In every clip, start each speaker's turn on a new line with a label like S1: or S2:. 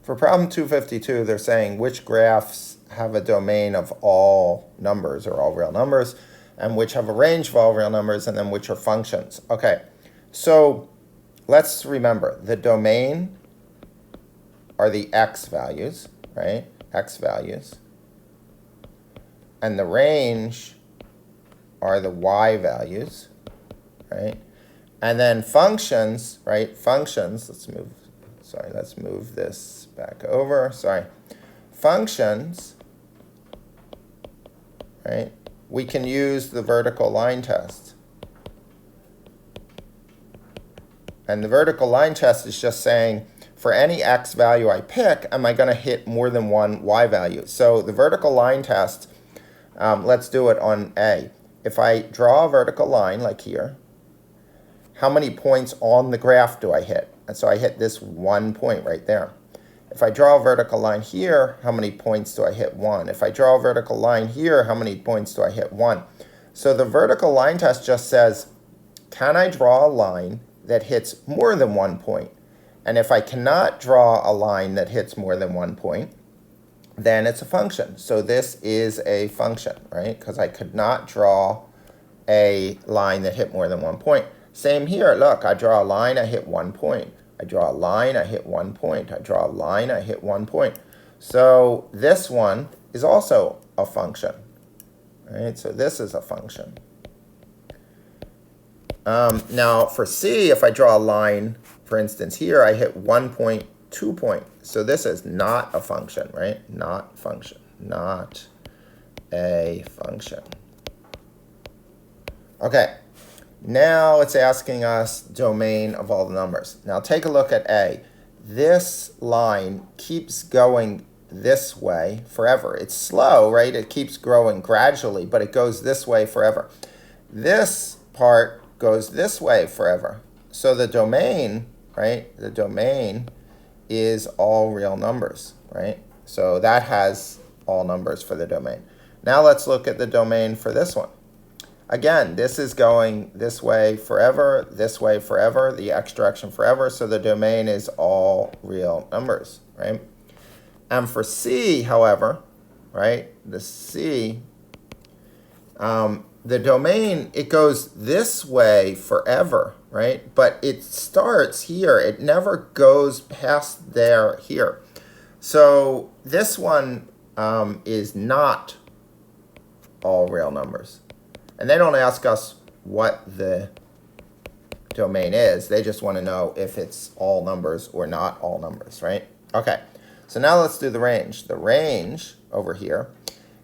S1: For problem 252, they're saying which graphs have a domain of all numbers or all real numbers, and which have a range of all real numbers, and then which are functions. Okay, so let's remember the domain are the x values, right? X values. And the range are the y values, right? And then functions, right? Functions, let's move this back over. Functions, right? We can use the vertical line test. And the vertical line test is just saying, for any x value I pick, am I going to hit more than one y value? So the vertical line test, let's do it on A. If I draw a vertical line like here, how many points on the graph do I hit? And so I hit this 1 point right there. If I draw a vertical line here, how many points do I hit? 1. If I draw a vertical line here, how many points do I hit? 1. So the vertical line test just says, can I draw a line that hits more than 1 point? And if I cannot draw a line that hits more than 1 point, then it's a function. So this is a function, right? Because I could not draw a line that hit more than 1 point. Same here. Look, I draw a line, I hit 1 point. I draw a line, I hit 1 point. I draw a line, I hit 1 point. So this one is also a function, right? So this is a function. Now for C, if I draw a line, for instance, here I hit 1 point, 2 point. So this is not a function, right? Not function, not a function. Okay, now it's asking us domain of all the numbers. Now take a look at A. This line keeps going this way forever. It's slow, right? It keeps growing gradually, but it goes this way forever. This part goes this way forever. So the domain, right? The domain is all real numbers, right? So that has all numbers for the domain. Now let's look at the domain for this one. Again, this is going this way forever, the x direction forever, so the domain is all real numbers, right? And for C, however, right, the C, the domain, it goes this way forever, right? But it starts here. It never goes past there here. So this one is not all real numbers. And they don't ask us what the domain is. They just want to know if it's all numbers or not all numbers, right? Okay, so now let's do the range. The range over here,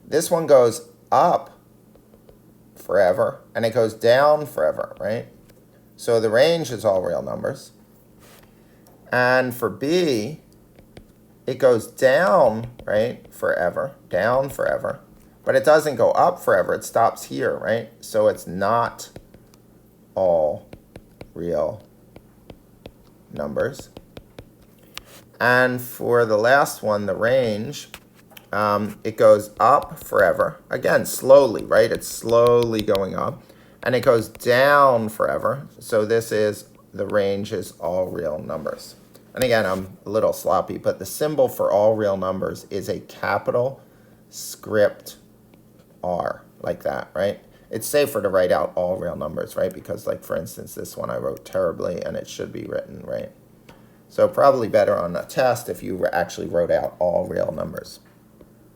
S1: this one goes up forever, and it goes down forever, right? So the range is all real numbers. And for B, it goes down, right, forever, down forever. But it doesn't go up forever. It stops here, right? So it's not all real numbers. And for the last one, the range, it goes up forever. Again, slowly, right? It's slowly going up. And it goes down forever. So this is, the range is all real numbers. And again, I'm a little sloppy, but the symbol for all real numbers is a capital script R, like that, right? It's safer to write out all real numbers, right? Because, like, for instance, this one I wrote terribly, and it should be written, right? So probably better on a test if you actually wrote out all real numbers.